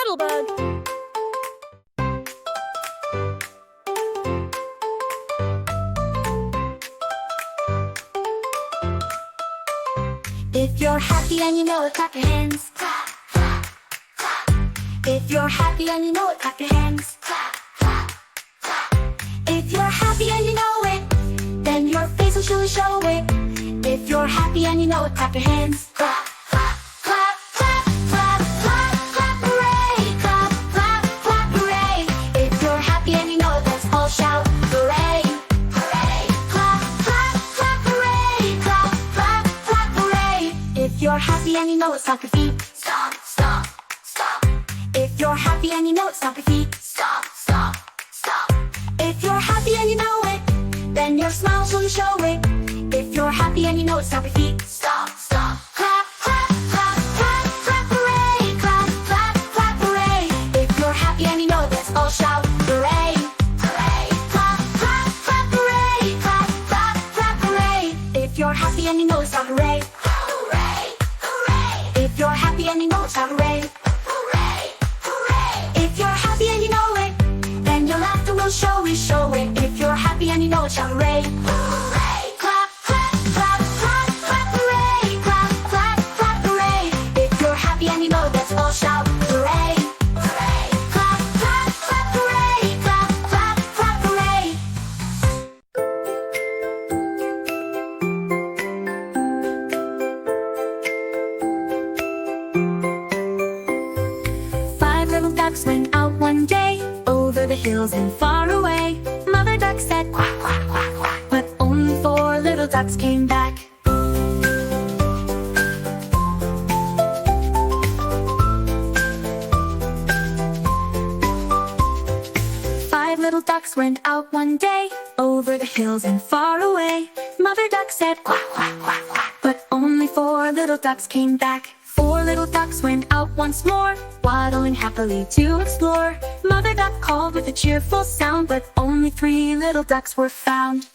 Cuddlebug. If you're happy and you know it, clap your hands. Clap, clap, clap. If you're happy and you know it, clap your hands. Clap, clap, clap. If you're happy and you know it, then your face will surely show it. If you're happy and you know it, clap your hands. Clap, clap, clap, clap, clap, clap, clap, hooray! Clap, clap, clap, hooray! If you're happy and you know it, let's all shout hooray! Hooray! Clap, clap, clap, hooray! Clap, clap, clap, hooray! If you're happy and you know it, stomp your feet. Stomp, stomp, stomp. If you're happy and you know it, stomp your feet. Stomp, stomp, stomp. If you're happy and you know it, then your smile will show it. If you're happy and you know it, stomp your feet. Stomp, stomp. Clap, clap, clap, clap, clap, hooray! Clap, clap, clap, hooray! If you're happy and you know it, let's all shout hooray! Hooray! Clap, clap, clap, hooray! Clap, clap, clap, hooray! If you're happy and you know it, shout hooray! Hooray! Hooray! If you're happy and you know it, shout hooray! Hooray! Hooray! If you're happy and you know it, then your laughter will show it, show it. If you're happy and you know it, shout hooray! Hooray! Clap, clap, clap, clap, clap, hooray! Clap, clap, clap, hooray! If you're happy and you know it, let's all shout hooray! Hooray! Clap, clap, clap, hooray! Clap, clap, clap, hooray! Five little ducks went out one day, over the hills and far away. Mother duck said quack, quack, quack, quack, but only four little ducks came back. Five little ducks went out one day, over the hills and far away. Mother duck said quack, quack, quack, quack, but only four little ducks came back. Four little ducks went out once more, waddling happily to explore. Mother duck called with a cheerful sound, but only three little ducks were found.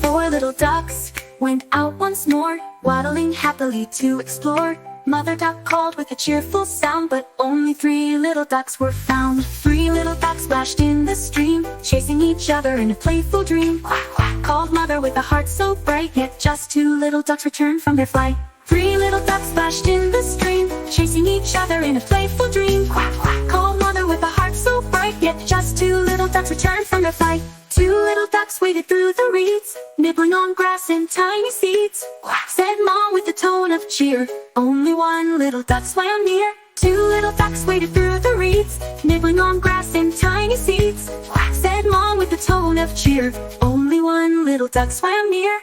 Four little ducks went out once more, waddling happily to explore. Mother duck called with a cheerful sound, but only three little ducks were found. Three little ducks splashed in the stream, chasing each other in a playful dream. Quack, quack, called mother with a heart so bright, yet just two little ducks returned from their flight. Three little ducks splashed in the stream, chasing each other in a playful dream. Quack, quack, called mother with a heart so bright, yet just two little ducks returned from their flight. Two little ducks waded through the reeds, nibbling on grass and tiny seeds. Quack, said mom with a tone of cheer, only one little duck swam near. Two little ducks waded through the reeds, nibbling on grass and tiny seeds. Quack, said mom with a tone of cheer, only one little duck swam near.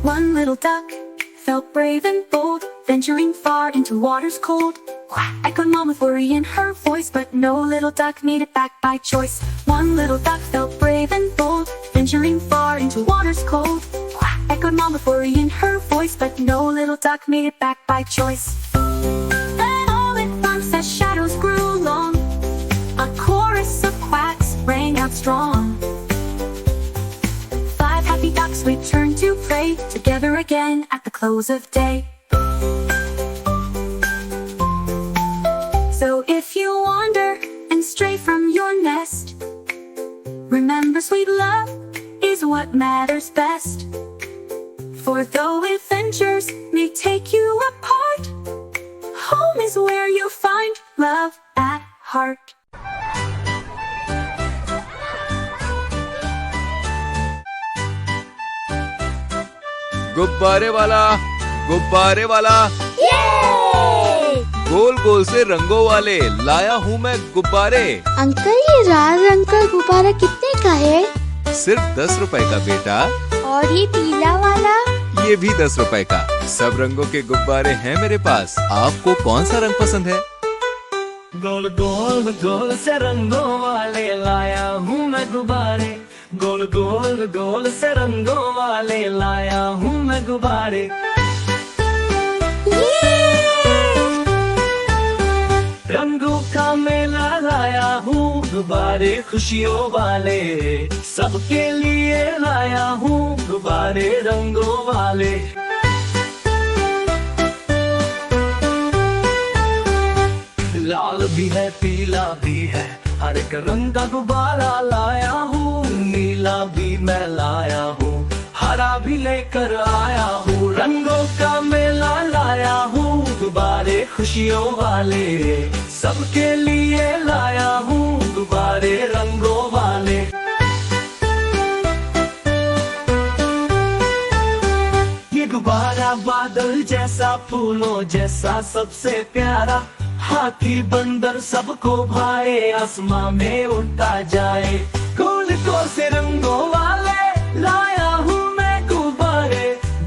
One little duck felt brave and bold, venturing far into waters cold. Quack, echoed mom with worry in her voice, but no little duck made it back by choice. One little duck felt brave and bold, venturing far into waters cold. Quack, echoed mom with worry in her voice, but no little duck made it back by choice. Then all at once as shadows grew long, a chorus of quacks rang out strong. Five happy ducks returned to play together again at the close of day. So if you wander and stray from your nest, remember sweet love is what matters best. For though adventures may take you apart, home is where you find love at heart. गुब्बारे वाला, गुब्बारे वाला, Yay! गोल गोल से रंगों वाले लाया हूँ मैं गुब्बारे। अंकल ये लाल रंग का गुब्बारा कितने का है? सिर्फ 10 रुपए का बेटा। और ये पीला वाला? ये भी 10 रुपए का। सब रंगों के गुब्बारे हैं मेरे पास। आपको कौन सा रंग पसंद है? गोल गोल गोल से रंगों वाले लाया हूँ मैं गुब्बारे। गोल गोल गोल से रंगों वाले लाया हूँ मैं गुब्बारे। रंग गुब्बारे खुशियों वाले, सबके लिए लाया हूँ गुब्बारे रंगों वाले। लाल भी है पीला भी है, हर एक रंग का गुब्बारा लाया हूँ। नीला भी मैं लाया हूँ, हरा भी लेकर आया हूँ। रंगों का मेला लाया हूँ गुब्बारे खुशियों वाले, सबके लिए लाया हूँ गुब्बारे रंगों वाले। ये गुब्बारा बादल जैसा, फूलों जैसा, सबसे प्यारा। हाथी बंदर सबको भाए, आसमां में उड़ता जाए। गोल गोल से रंगों वाले लाया हूँ मैं गुब्बारे,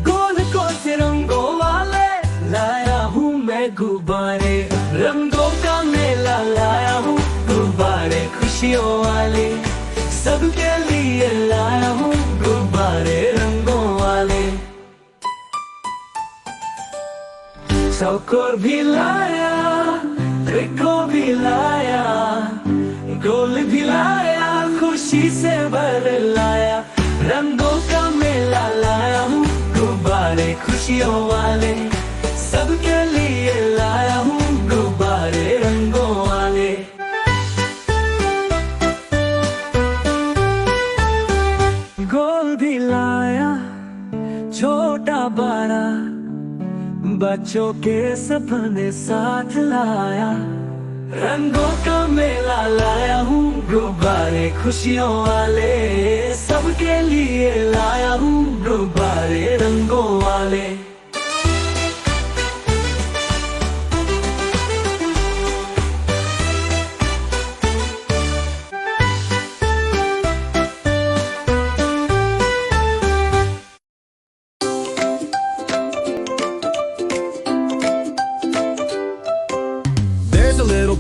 गोल गोल से रंगों वाले लाया हूँ मैं गुब्बारे। रंगों का मेला लाया हूँ गुब्बारे खुशियों वाले, सबके लिए लाया हूँ गुब्बारे रंगों वाले। चौकोर भी लाया, त्रिकोण भी लाया, गोल भी लाया, खुशी से भर लाया। रंगों का मेला लाया हूँ गुब्बारे खुशियों वाले, सबके लिए लाया हूँ गुब्बारे रंगों वाले। गोल भी लाया, छोटा बड़ा, बच्चों के सपने साथ लाया। रंगों का मेला लाया हूँ गुब्बारे खुशियों वाले, सबके लिए लाया हूँ गुब्बारे रंगों वाले।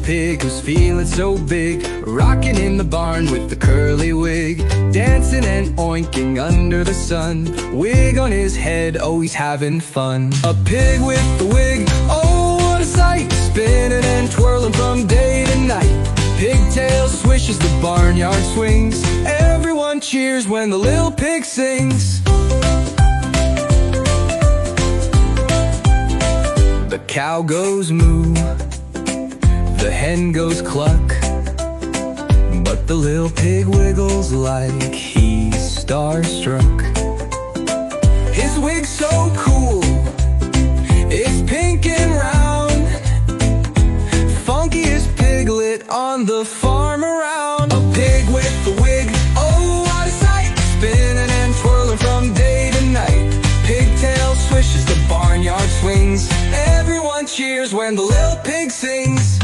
Pig who's feeling so big, rocking in the barn with the curly wig, dancing and oinking under the sun, wig on his head, oh he's having fun. A pig with the wig, oh what a sight, spinning and twirling from day to night. Pigtail swishes, the barnyard swings, everyone cheers when the little pig sings. The cow goes moo, the hen goes cluck, but the little pig wiggles like he's starstruck. His wig's so cool, it's pink and round, funkiest piglet on the farm around. A pig with the wig, oh what a sight, spinning and twirling from day to night. Pigtail swishes, the barnyard swings, everyone cheers when the little pig sings.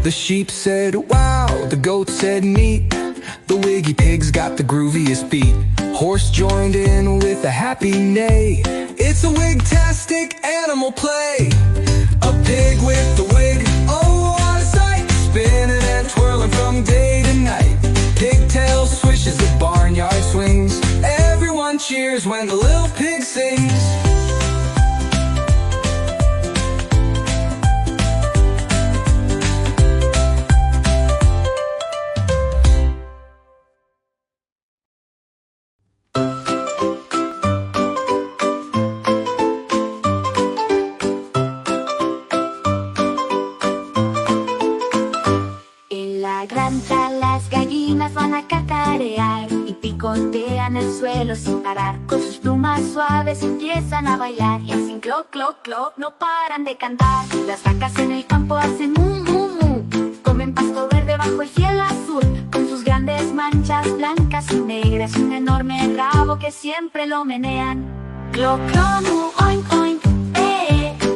The sheep said wow, the goat said neat, the wiggy pig's got the grooviest beat. Horse joined in with a happy neigh, it's a wig-tastic animal play. A pig with the wig, oh what a sight, spinning and twirling from day to night. Pigtail swishes, the barnyard swings, everyone cheers when the little pig sings. Las gallinas van a cacarear y picotean el suelo sin parar. Con sus plumas suaves empiezan a bailar y hacen cloc, cloc, cloc, no paran de cantar. Las vacas en el campo hacen mu, mu, mu, comen pasto verde bajo el cielo azul. Con sus grandes manchas blancas y negras y un enorme rabo que siempre lo menean. Cloc, cloc, mu, oink, oink,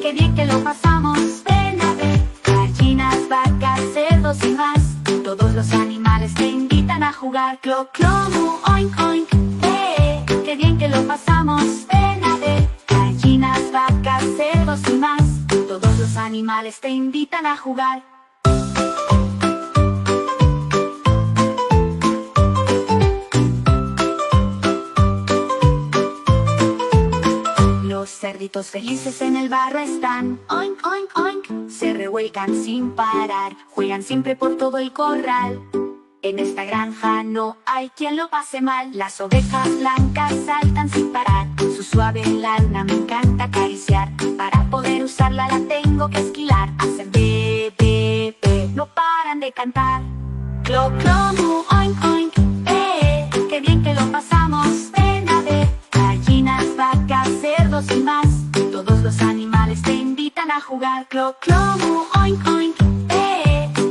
qué bien que lo pasamos, ven a ver. Gallinas, vacas, cerdos y más, todos los animales te invitan a jugar. Clo, clo, mu, oink, oink, qué bien que lo pasamos, ven a ver. Gallinas, vacas, cerdos y más, todos los animales te invitan a jugar. cerditos felices en el barro están. Oink, oink, oink. Se revuelcan sin parar, juegan siempre por todo el corral. En esta granja no hay quien lo pase mal. Las ovejas blancas saltan sin parar. Su suave lana me encanta acariciar. Para poder usarla la tengo que esquilar. Hacen be, be, be, no paran de cantar. Clo, clo, mu, oink, oink. Qué bien que lo pasamos. Ven a ver. Gallinas, vacas, cerdos y más. Todos los animales te invitan a jugar. Clo, clo, mu, oink, oink.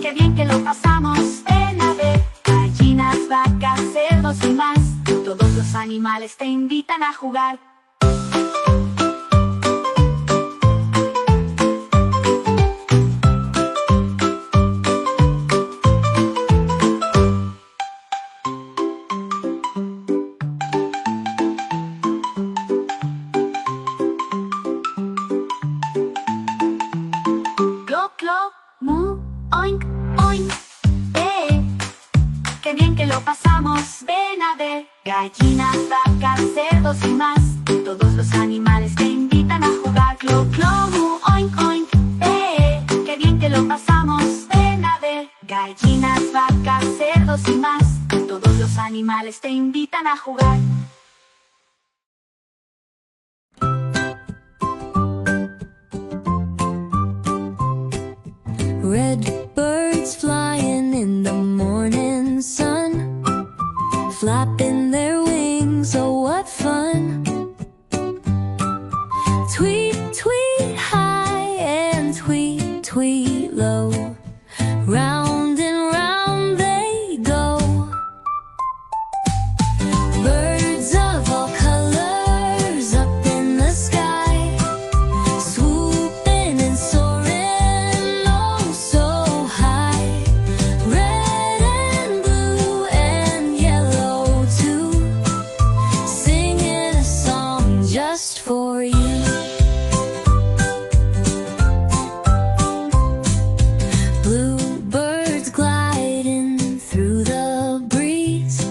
Qué bien que lo pasamos. Ven a ver. Gallinas, vacas, cerdos y más. Todos los animales te invitan a jugar. Clo, clo, mu, oink, oink. Qué bien que lo pasamos. Ven a ver. Gallinas, vacas, cerdos y más. Todos los animales te invitan a jugar. Clo, clo, mu, oink, oink. Qué bien que lo pasamos. Ven a ver. Gallinas, vacas, cerdos y más. Todos los animales te invitan a jugar. Red birds flying in the morning sun, flapping their wings, oh what fun. Tweet, tweet high and tweet, tweet low, round and round they go. Birds of all colors up in the sky, swooping and soaring oh so high. Red and blue and yellow too, singing a song just for you. Bluebirds gliding through the breeze,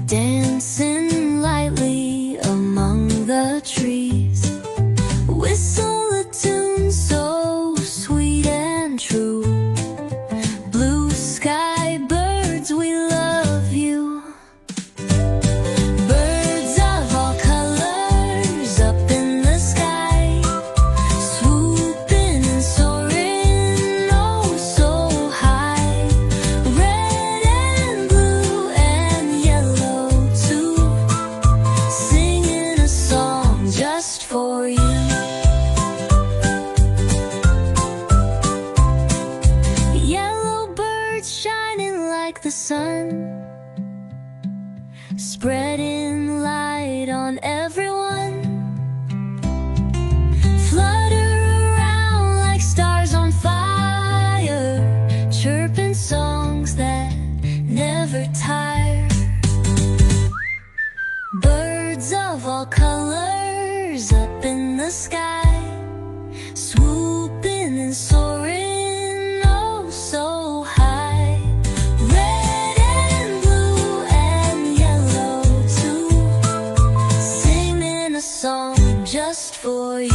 dancing lightly among the trees. Whistle a tune so sweet and true. Blue sky birds, we love you. Birds of all colors up in the sky, swooping and soaring oh so high. Red and blue and yellow too, singing a song just for you. Yellow birds shining like the sun, spreading light on everyone. Flutter around like stars on fire, chirping songs that never tire. Birds of all colors up in the sky, swooping and soaring oh so high. Red and blue and yellow too, singing a song just for you.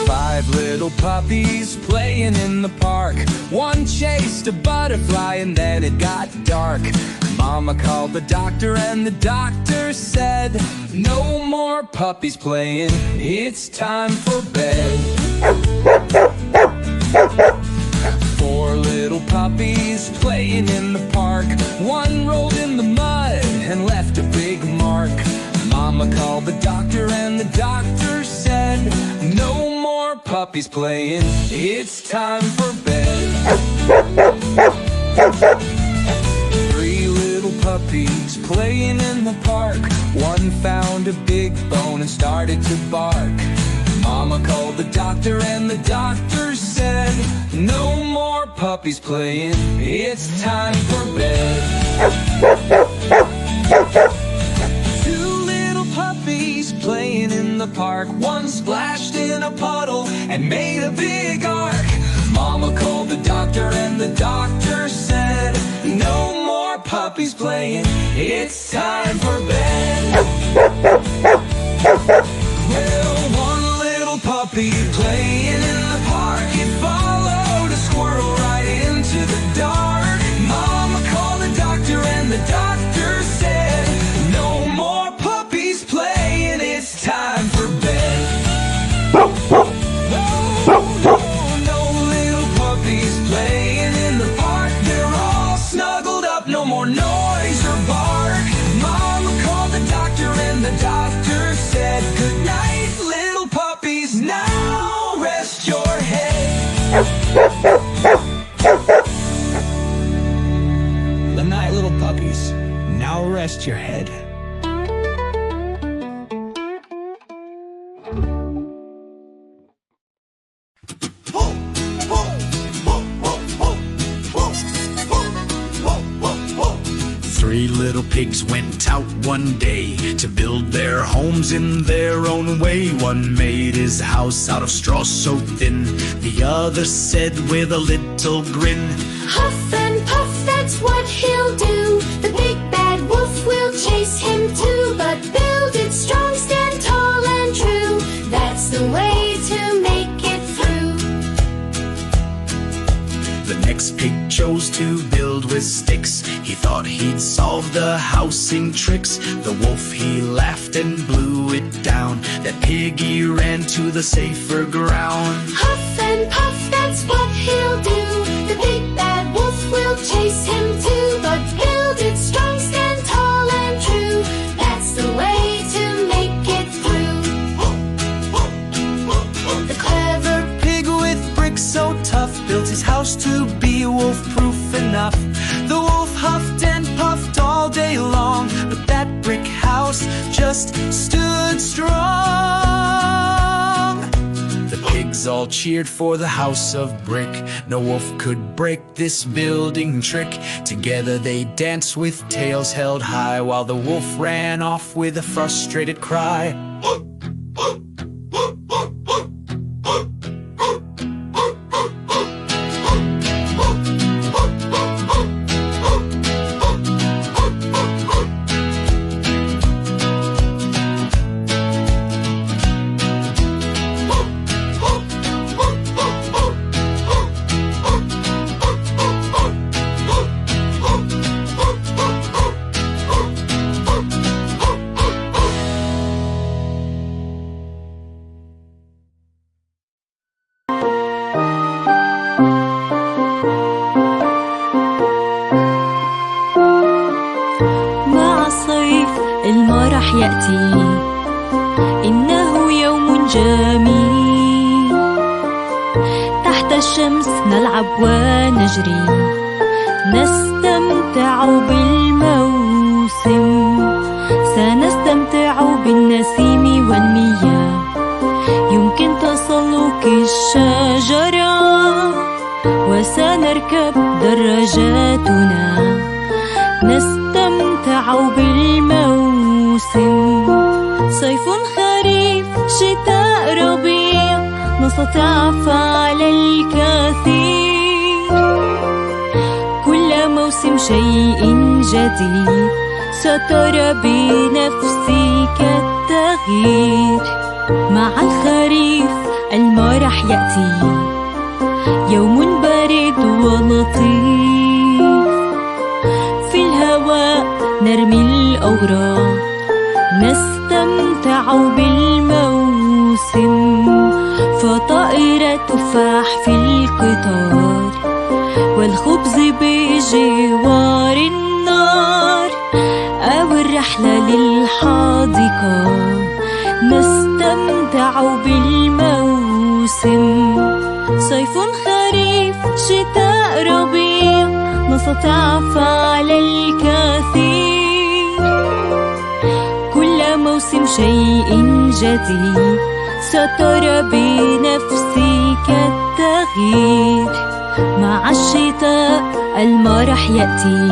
Five little puppies playing in the park. One chased a butterfly and then it got dark. Mama called the doctor and the doctor said, no more puppies playing, it's time for bed. Four little puppies playing in the park. One rolled in the mud and left a big mark. Mama called the doctor and the doctor said, no more puppies playing, it's time for bed. Three little puppies playing in the park. One found a big bone and started to bark. Mama called the doctor and the doctor said, no more puppies playing, it's time for bed. Two little puppies playing in the park. One splashed in playing, it's time for bed. Well, one little puppy playing in the park, it followed a squirrel right into the dark. Mama called the doctor and the doctor said, no more puppies playing, it's time for bed. No little puppies playing in the park, they're all snuggled up, no more noise or bark. Mama called the doctor and the doctor said, good night little puppies, now rest your head. Good night little puppies, now rest your head. 3 little pigs went out one day to build their homes in their own way. One made his house out of straw so thin, the other said with a little grin, Huff and puff, that's what he'll do. The big bad wolf will chase him too. But build it strong, stand tall and true. That's the way to make it through. The next pig chose to build with sticks. He thought he'd solve the housing tricks. The wolf, he laughed and blew it down. That piggy ran to the safer ground. Huff and puff, that's what he'll do. The big bad wolf will chase him too. But build it strong, stand tall and true. That's the way to make it through. The clever Pig with bricks so tough built his house to be wolf-proof enough. The wolf huffed and puffed all day long, but that brick house just stood strong. The pigs all cheered for the house of brick. No wolf could break this building trick. Together they danced with tails held high, while the wolf ran off with a frustrated cry. راح يأتي إنه يوم جميل تحت الشمس نلعب ونجري نستمتع بالموسم سنستمتع بالنسيم والمياه يمكن تسلق الشجرة وسنركب دراجاتنا نستمتع بالموسم صيف خريف شتاء ربيع نستطيع فعل الكثير كل موسم شيء جديد سترى بنفسك التغيير مع الخريف المرح يأتي يوم بارد ولطيف في الهواء نرمي الأوراق نستمتع بالموسم فطائرة تفاح في القطار والخبز بجوار النار أو الرحلة للحديقة نستمتع بالموسم صيف خريف شتاء ربيع نستطيع فعل الكثير كل موسم شيء جديد سترى بنفسك التغيير مع الشتاء المرح يأتي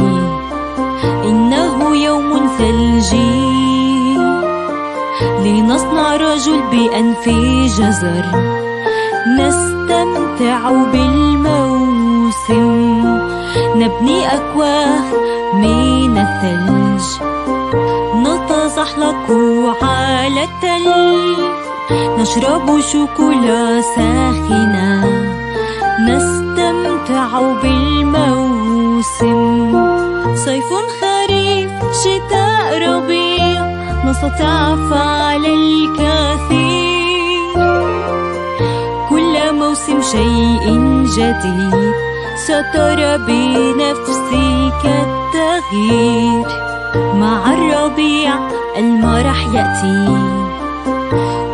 إنه يوم ثلجي لنصنع رجل بأنف جزر نستمتع بالموسم نبني أكواخ من الثلج، نتزحلق على التل، نشرب شوكولا ساخنة، نستمتع بالموسم. صيف خريف شتاء ربيع، نستطيع فعل الكثير. كل موسم شيء جديد، سترى بنفسك التغيير. مع الربيع المرح يأتي،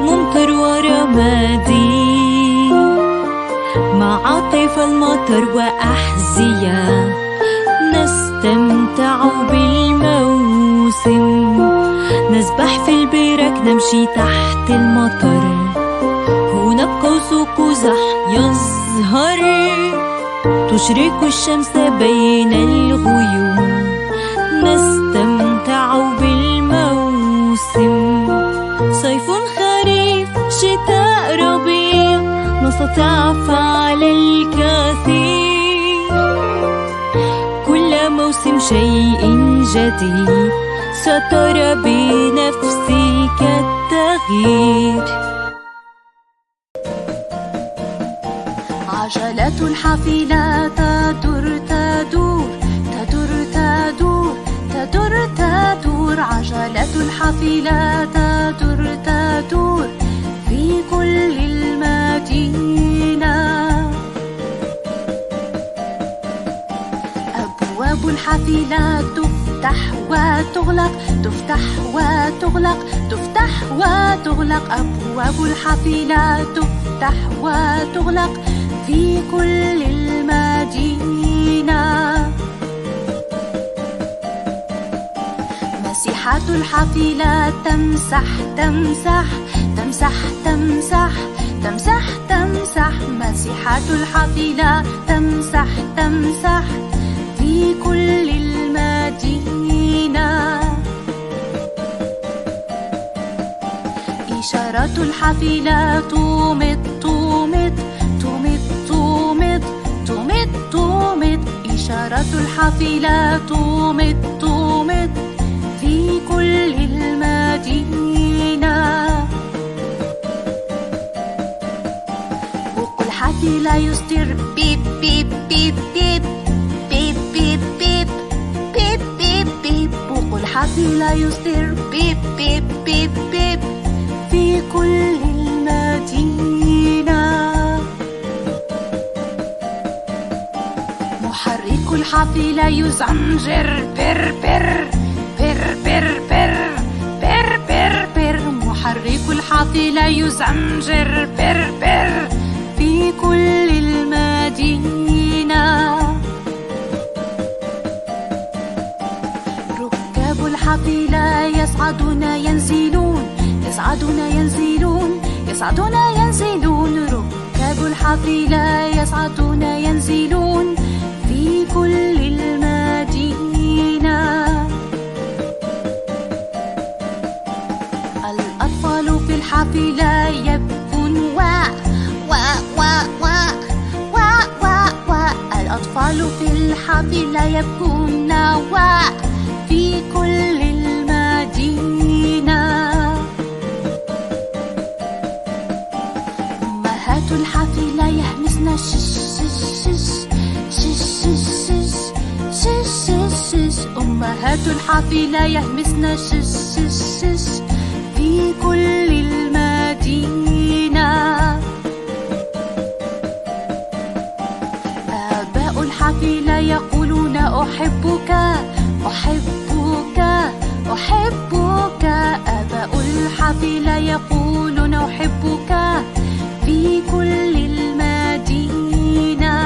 ممطر ورمادي، مع طيف المطر وأحذية، نستمتع بالموسم. نسبح في البرك، نمشي تحت المطر، هنا قوس قزح يظهر، تشرق الشمس بين الغيوم، نستمتع بالموسم. صيف خريف شتاء ربيع، نستطيع فعل الكثير. كل موسم شيء جديد، سترى بنفسك التغيير. عجلة الحافلة تدور تدور تدور تدور تدور تدور، عجلة الحافلة تدور تدور في كل المدينة. أبواب الحافلة تفتح وتغلق، تفتح وتغلق، تفتح وتغلق. أبواب الحافلة تفتح وتغلق في كل المدينة. مسيحة الحافلة تمسح تمسح تمسح تمسح تمسح تمسح. مسيحة الحافلة تمسح تمسح في كل المدينة. إشارة الحافلة تومت تومت تومت تومت تومت تومت. إشارة الحافلة تومت تومت في كل المدينة. بوق الحافلة يصدر بيب بيب بيب بيب بيب بيب بيب بيب بيب بيب. بوق الحافلة يصدر بيب بيب بيب بيب في كل المدينة. محرك الحافلة يزمجر بر بر بر بر بر بر بر بر. محرك الحافلة يزمجر بر بر في كل المدينة. ركاب الحافلة يصعدون ينزلون، يصعدون ينزلون، يصعدون ينزلون. ركاب الحافلة يصعدون ينزلون في كل المدينة. الأطفال في الحافلة يبكون وا وا وا وا وا وا وا. الأطفال في الحافلة يبكون وا في كل المدينة. أمهات الحافلة يهمسن شش شش شش شش شش شش شش شش. أمهات الحافلة يهمسن شش شش شش في كل المدينة. آباء الحافلة يقولون أحبك أحبك أحبك. آباء الحافلة يقولون أحبك في كل المدينة.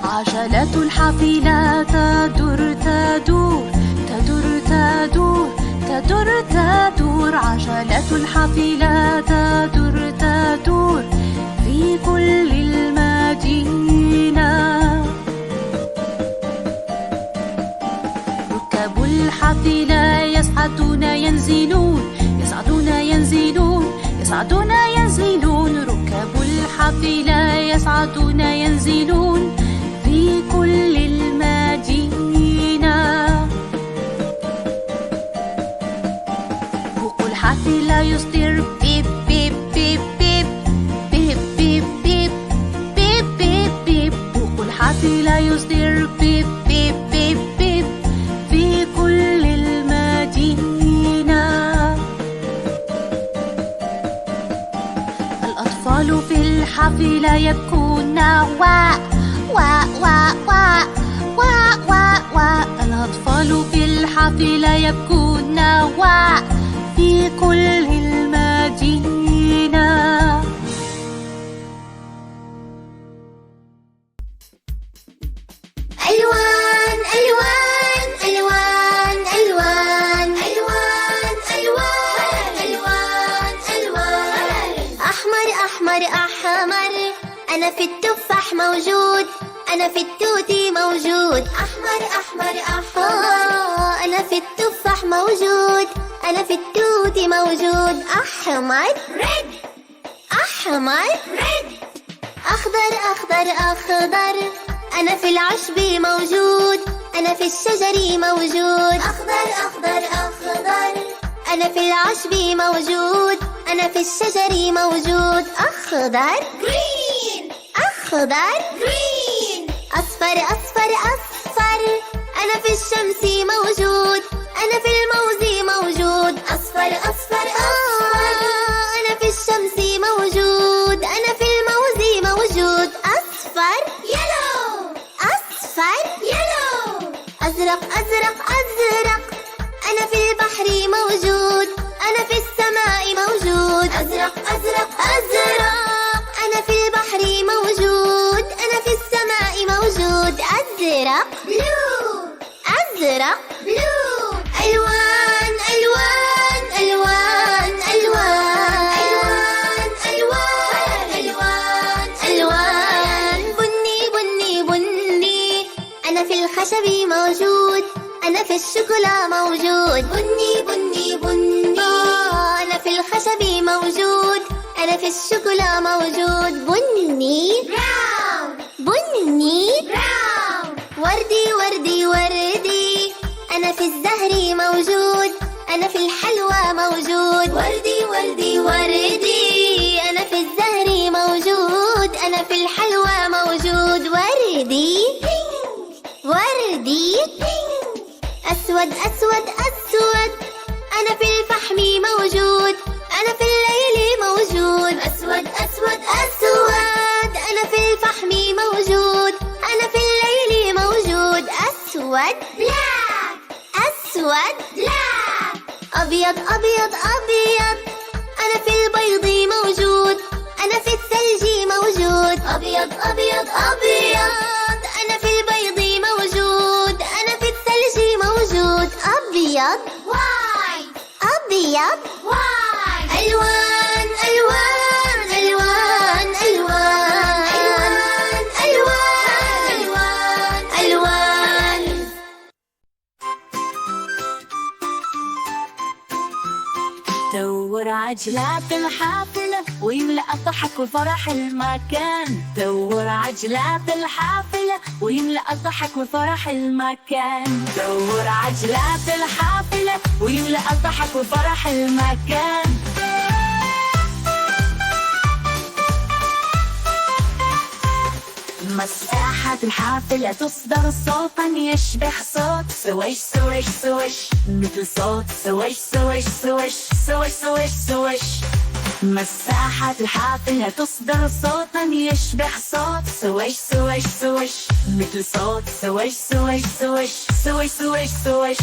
عجلة الحافلة تدور تدور تدور تدور تدور تدور. عجلة الحافلة تدور تدور في كل المدينة. ركاب الحافلة يصعدون ينزلون، يصعدون ينزلون، يصعدون ينزلون. ركاب الحافلة الحافلة يصعدون ينزلون في كل المدينة. فوق الحافلة يصدر بيب بيب بيب بيب بيب بيب بيب بيب بيب بيب. فوق الحافلة يصدر بيب بيب بيب بيب في كل المدينة. الأطفال في الحافلة يبكون وا وا وا وا وا وا وا. الأطفال في الحافلة يبكون وا في كل المدينة. ألوان ألوان ألوان ألوان ألوان ألوان ألوان ألوان. أحمر أحمر أحمر، أنا في التفاح موجود، أنا في التوتي موجود. أحمر أحمر أحمر، أنا في التفاح موجود، أنا في التوتي موجود. أحمر ريد، أحمر ريد. أخضر أخضر أخضر، أنا في العشب موجود، أنا في الشجر موجود. أخضر أخضر أخضر، أنا في العشب موجود، أنا في الشجر موجود. أخضر green، أخضر green. أصفر أصفر أصفر، أنا في الشمس موجود، أنا في الموز موجود. أصفر أصفر أصفر، أنا في الشمس موجود، أنا في الموز موجود. أصفر يلو، أصفر يلو. أزرق أزرق أزرق، أنا في البحر موجود، أنا في السماء موجود. أزرق أزرق أزرق، أنا في البحر موجود، أنا في السماء موجود. أزرق بلو، أزرق بلو. ألوان ألوان ألوان ألوان ألوان ألوان ألوان. بني بني بني، أنا في الخشب موجود، أنا في الشوكولا موجود. بني بني بني، أنا في الخشب موجود، أنا في الشوكولا موجود. بني براون، بني براون. وردي وردي وردي، أنا في الزهر موجود، أنا في الحلوى موجود. وردي وردي وردي، أنا في الزهر موجود، أنا في الحلوى موجود. وردي وردي. أسود أسود أسود، أنا في الفحم موجود، أنا في الليل موجود. أسود أسود أسود، أنا في الفحم موجود، أنا في الليل موجود. أسود بلاك، أسود بلاك. أبيض أبيض أبيض، أنا في البيض موجود، أنا في الثلج موجود. أبيض أبيض أبيض، أنا في البيض موجود، أنا في الثلج موجود. أبيض وايت، أبيض وايت. ألوان ألوان ألوان ألوان ألوان ألوان ألوان. دور عجلات الحافلة ويملأ الضحك والفرح المكان. دور عجلات الحافلة ويملأ الضحك والفرح المكان. دور عجلات الحافلة ويملأ الضحك والفرح المكان. مساحة الحافلة تصدر صوتا يشبه صوت سويش سويش سويش، مثل صوت سويش سويش سويش سويش سويش سويش. مساحة الحافلة تصدر صوتا يشبه صوت سويش سويش سويش، مثل صوت سويش سويش سويش سويش سويش سويش.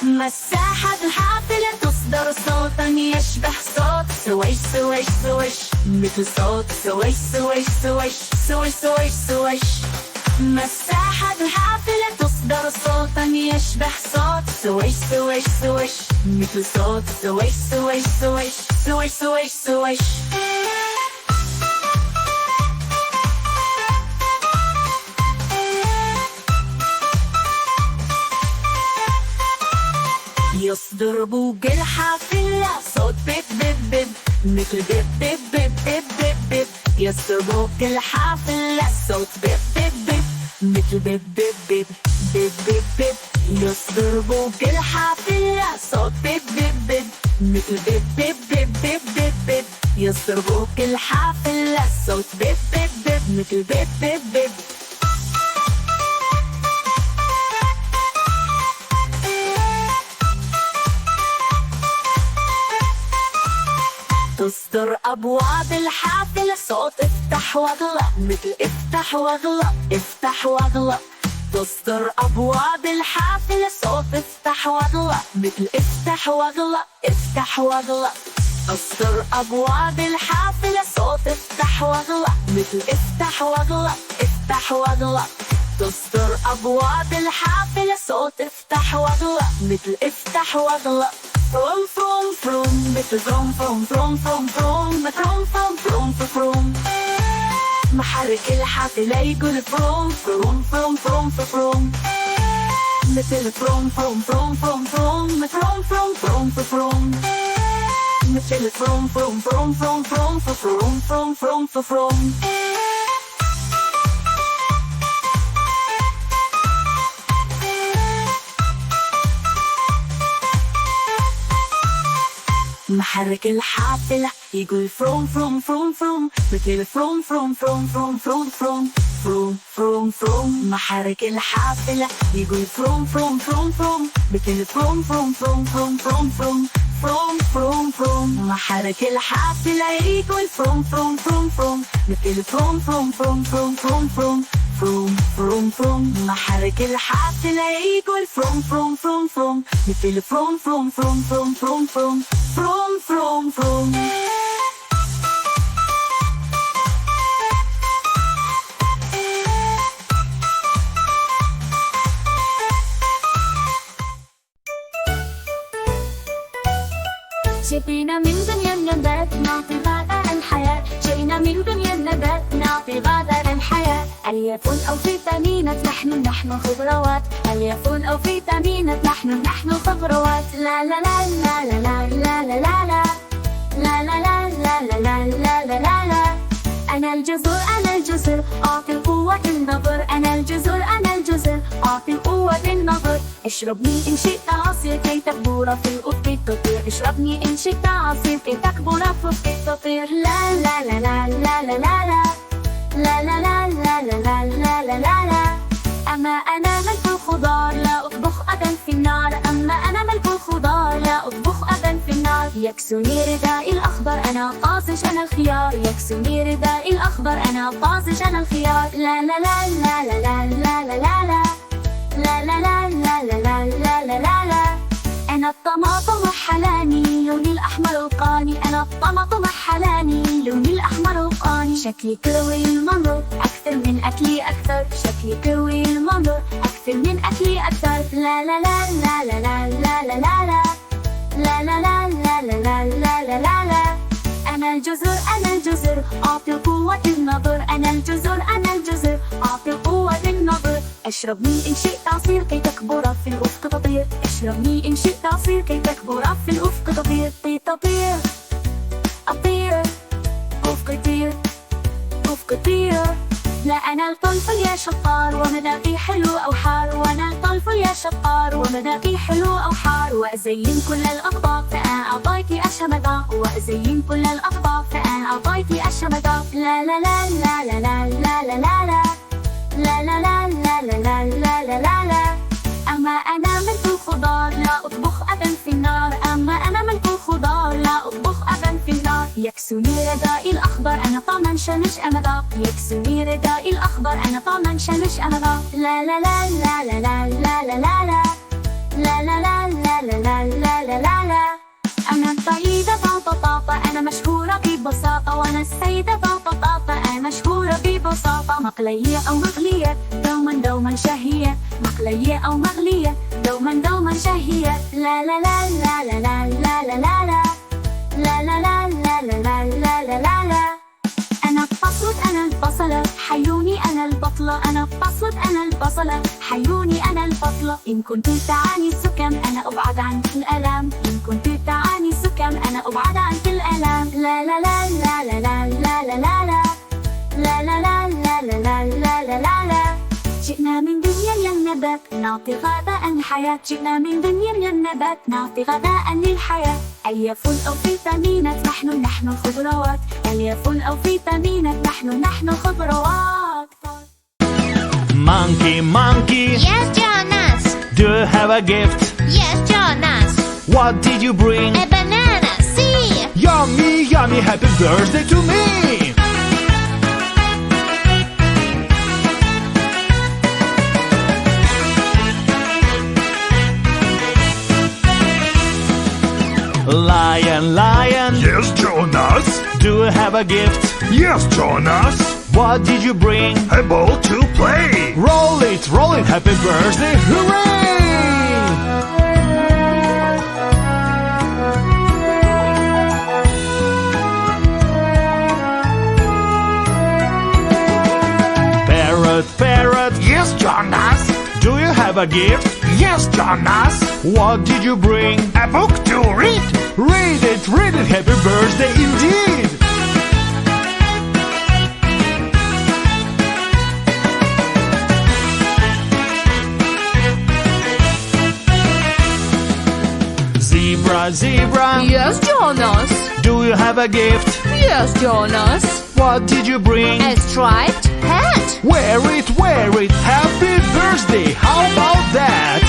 مساحة الحافلة تصدر صوتا يشبه صوت سويش سويش سويش، مثل صوت سويش سويش سويش سويش سويش سويش. مساحة الحافلة تصدر صوتا يشبه صوت سويش سويش سويش، مثل صوت سويش سويش سويش سويش سويش سويش. يصدر بوق الحافلة صوت بيب بيب بيب، مثل بيب بيب بيب بيب بيب بيب. يضربوا كل حافلة صوت بيب بيب بيب مثل بيب بيب بيب بيب بيب بيب يضربوا كل حافلة صوت بيب بيب بيب مثل بيب بيب بيب بيب بيب بيب يضربوا كل حافلة صوت بيب بيب بيب مثل بيب بيب بيب تصدر أبواب الحافلة صوت افتح واغلق مثل افتح واغلق افتح واغلق تصدر أبواب الحافلة صوت افتح واغلق مثل افتح واغلق افتح واغلق تصدر أبواب الحافلة صوت افتح واغلق مثل افتح واغلق افتح واغلق تصدر أبواب الحافلة صوت افتح واغلق مثل افتح واغلق فروم فروم فروم مثل فروم فروم فروم فروم فروم فروم فروم فروم فروم محرك الحافلة يقول فروم فروم فروم فروم فروم مثل فروم فروم فروم فروم فروم فروم فروم فروم فروم مثل فروم فروم فروم فروم فروم فروم فروم فروم فروم محرك الحافلة يقول فروم فروم فروم فروم مثل فروم فروم فروم فروم فروم فروم فروم فروم فروم محرك الحافلة يقول فروم فروم فروم فروم مثل فروم فروم فروم فروم فروم فروم فروم فروم فروم محرك الحافلة يقول فروم فروم فروم فروم مثل فروم فروم فروم فروم فروم فروم فروم فروم فروم محرك الحافلة يقول فروم فروم فروم فروم مثل فروم فروم فروم فروم فروم فروم فروم فروم فروم جئنا من دنيا النبات نعطي غذاء الحياة جئنا من دنيا النبات نعطي غذاء الحياة ألياف أو فيتامينات نحن خضروات ألياف أو فيتامينات نحن خضروات لا لا لا لا لا لا لا لا لا لا لا لا لا لا لا لا لا لا أنا الجزر أعطي القوة النظر أنا الجزر أعطي القوة النظر اشربني إن شئت عصير كي تكبر في الأفق تطير اشربني إن شئت عصير كي تكبر في الأفق تطير لا لا لا لا لا لا لا لا لا لا لا لا لا لا لا لا أما أنا ملك الخضار لا أطبخ أبدا في النار أما أنا ملك الخضار لا أطبخ أبدا في النار يكسوني ردائي الأخضر أنا طازج أنا الخيار يكسوني ردائي الأخضر أنا طازج أنا الخيار لا لا لا لا لا لا لا لا لا لا لا لا لا لا لا لا لا لا أنا الطماطم حلاني لوني الأحمر القاني أنا الطماطم حلاني لوني الأحمر القاني شكلي كروي المنظر أكثر من أكلي أكثر شكلي كروي المنظر أكثر من أكلي أكثر لا لا لا لا لا لا لا لا لا لا لا لا لا لا لا لا لا لا أنا الجزر أعطي القوة النظر أنا الجزر أعطي القوة النظر اشربني إن شئت عصير كي تكبر في الأفق تطير اشربني إن شئت عصير كي تكبر في الأفق تطير تطير أطير أفق طير أفق طير لا أنا الطلف يا شطار ومذاقي حلو أو حار وأنا الطلف يا شطار ومذاقي حلو أو حار وأزين كل الأطباق فأنا أعطيك أشمذاق وأزين كل الأطباق فأنا أعطيك أشمذاق لا لا لا لا لا لا لا لا لا لا لا لا لا لا لا لا لا لا أما أنا ملك الخضار لا أطبخ أبدا في النار أما أنا ملك الخضار لا أطبخ أبدا في النار يكسوني ردائي الأخضر أنا طعما شمش أمذاق يكسوني ردائي الأخضر أنا طعما شمش أمذاق لا لا لا لا لا لا لا لا لا لا لا لا لا لا لا لا لا لا أنا السيدة بطاطا أنا مشهورة ببساطة وأنا السيدة بطاطا أنا مشهورة ببساطة مقلية أو مغلية دوما شهية مقلية أو مغلية دوما شهية لا لا لا لا لا لا لا لا لا لا لا لا لا لا لا لا لا لا أنا البصل أنا البصلة حيوني أنا البطلة أنا البصل أنا البصلة حيوني أنا البطلة إن كنت تعاني السكم أنا أبعد عنك الألم إن كنت تعاني السكم أنا أبعد عنك الألم لا لا لا لا لا لا لا لا لا لا لا لا لا لا لا لا لا لا. جئنا من دنيا النبات نعطي غذاء الحياة. جئنا من دنيا النبات نعطي غذاء للحياة. ألياف أو فيتامينات، نحن الخضروات. ألياف أو فيتامينات، نحن الخضروات. Monkey, monkey, Yes, Jonas. do you have a gift? Yes, Jonas. What did you bring? A banana. See. Yummy, yummy, happy birthday to me! Lion, lion, Yes, Jonas. do you have a gift? Yes, Jonas. What did you bring? A ball to play. Roll it, happy birthday, hooray! Parrot, parrot, Yes, Jonas. do you have a gift? Yes, Jonas. What did you bring? A book to read. Read it, happy birthday indeed! Zebra, zebra, Yes, Jonas. do you have a gift? Yes, Jonas. What did you bring? A striped hat. Wear it, happy birthday, how about that?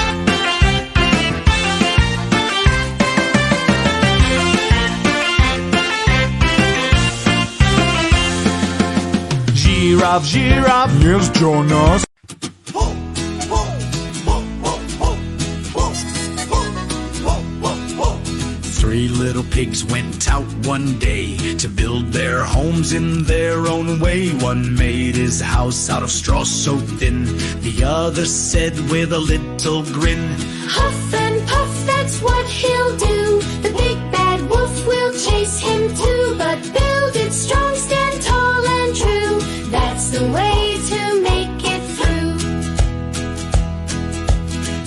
Giraffe, giraffe, Yes, Jonas. Three little pigs went out one day to build their homes in their own way. One made his house out of straw so thin, the other said with a little grin, Huff and puff, that's what he'll do. The big bad wolf will chase him too. But build it strong, stand tall and true. That's the way to make it through.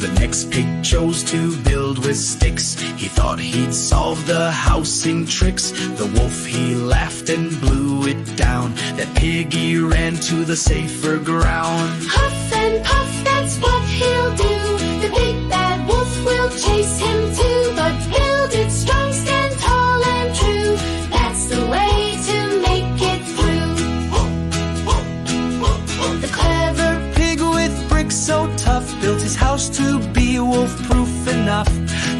The next pig chose to build with sticks. He thought he'd solve the housing tricks. The wolf, he laughed and blew it down. That piggy ran to the safer ground. Huff and puff, that's what he'll do. The big bad wolf will chase him too. But build it strong, stand tall and true. That's the way to make it through. The clever pig with bricks so tough built his house to be wolf-proof enough.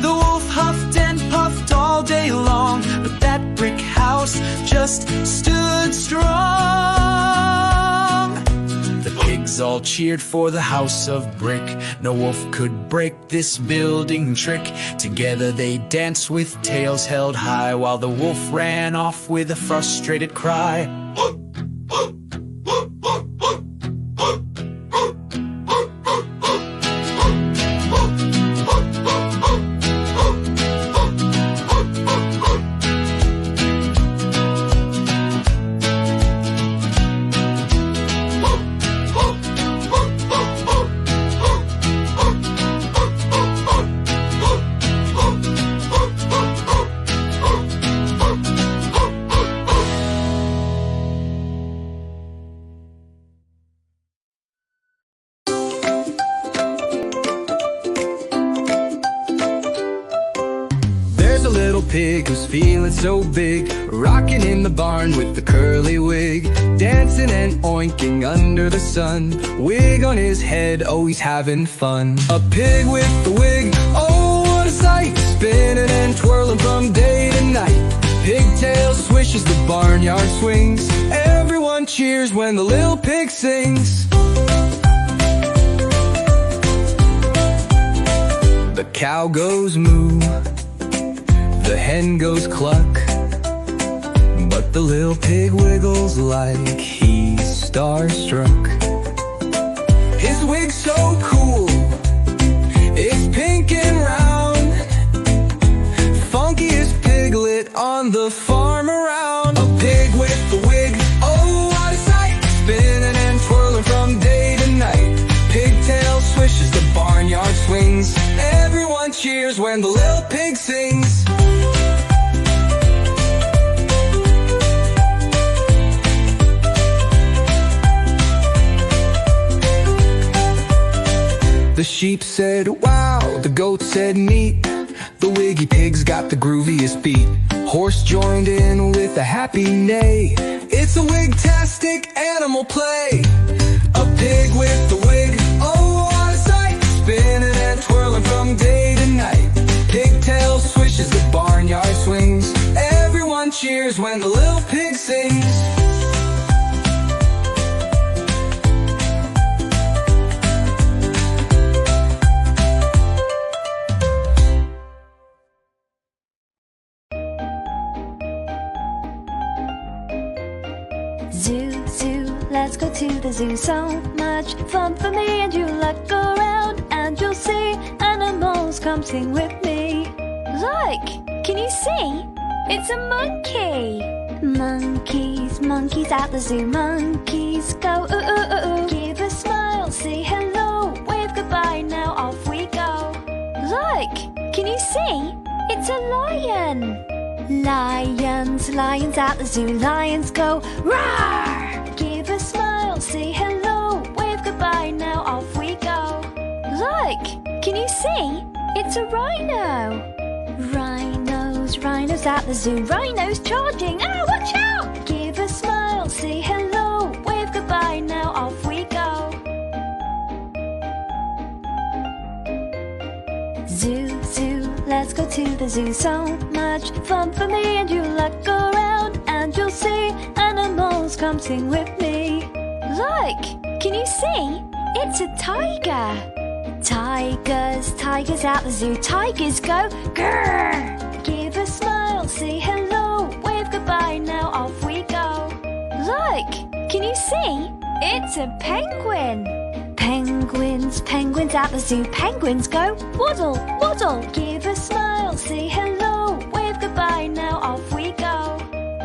The wolf huffed and puffed all day long, but that brick house just stood strong. The pigs all cheered for the house of brick. No wolf could break this building trick. Together they danced with tails held high, while the wolf ran off with a frustrated cry. Pig who's feeling so big, rocking in the barn with the curly wig, dancing and oinking under the sun, wig on his head, oh he's having fun. A pig with the wig, oh what a sight, spinning and twirling from day to night. Pigtail swishes, the barnyard swings, everyone cheers when the little pig sings. The cow goes moo, the hen goes cluck, but the little pig wiggles like he's starstruck. His wig's so cool, it's pink and round, funkiest piglet on the farm around. A pig with the wig, oh what a sight, spinning and twirling from day to night. Pigtail swishes, the barnyard swings, everyone cheers when the little pig sings. sheep said wow, the goat said neat. The wiggy pig's got the grooviest beat. Horse joined in with a happy neigh. It's a wig-tastic animal play. A pig with the wig, oh what a sight, spinning and twirling from day to night. Pigtail swishes, the barnyard swings. Everyone cheers when the little pig sings. Zoo, zoo, let's go to the zoo. So much fun for me and you. Look around and you'll see animals. Come sing with me. Look, can you see? It's a monkey. Monkeys, monkeys at the zoo. Monkeys go ooh ooh ooh ooh. Give a smile, say hello, wave goodbye. Now off we go. Look, can you see? It's a lion. Lions, lions at the zoo. Lions go roar. Give a smile, say hello, wave goodbye. Now off we go. Look, can you see? It's a rhino. Rhinos, rhinos at the zoo. Rhinos charging. Ah, watch out! Give a smile, say hello, wave goodbye. Now off we go. Zoo, zoo, let's go to the zoo. So much fun for me and you. Look around and you'll see animals. Come sing with me. Look, can you see? It's a tiger. Tigers, tigers at the zoo. Tigers go grrr. Give a smile, say hello, wave goodbye. Now off we go. Look, can you see? It's a penguin. Penguins, penguins at the zoo. Penguins go waddle, waddle. Give a smile, say hello, wave goodbye. Now off we go.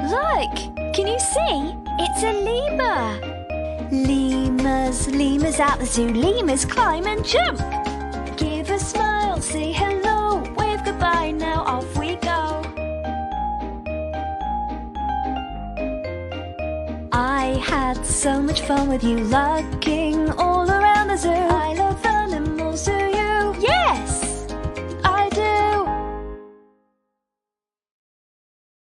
Look, can you see? It's a lemur. Lemurs, lemurs at the zoo. Lemurs climb and jump. Give a smile, say hello, wave goodbye. Now off we go. I had so much fun with you, looking all around the zoo. I love animals, do